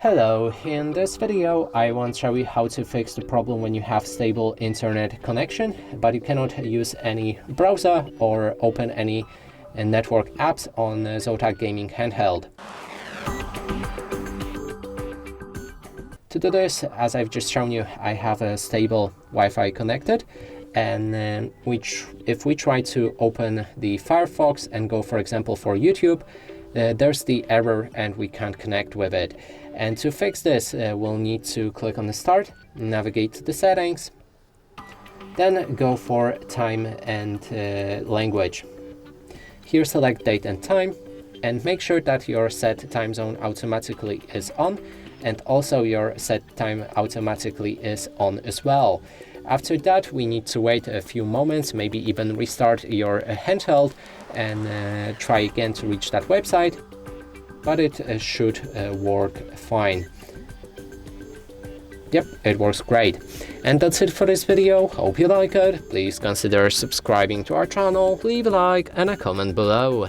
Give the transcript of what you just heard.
Hello, in this video I want to show you how to fix the problem when you have stable internet connection, but you cannot use any browser or open any network apps on Zotac Gaming handheld. To do this, as I've just shown you, I have a stable Wi-Fi connected, and if we try to open the Firefox and go, for example, for YouTube, there's the error and we can't connect with it. And to fix this, we'll need to click on the Start, navigate to the settings, then go for time and language. Here select date and time, and make sure that your set time zone automatically is on, and also your set time automatically is on as well. After that, we need to wait a few moments, maybe even restart your handheld and try again to reach that website, but it should work fine. Yep, it works great. And that's it for this video. Hope you like it. Please consider subscribing to our channel, leave a like and a comment below.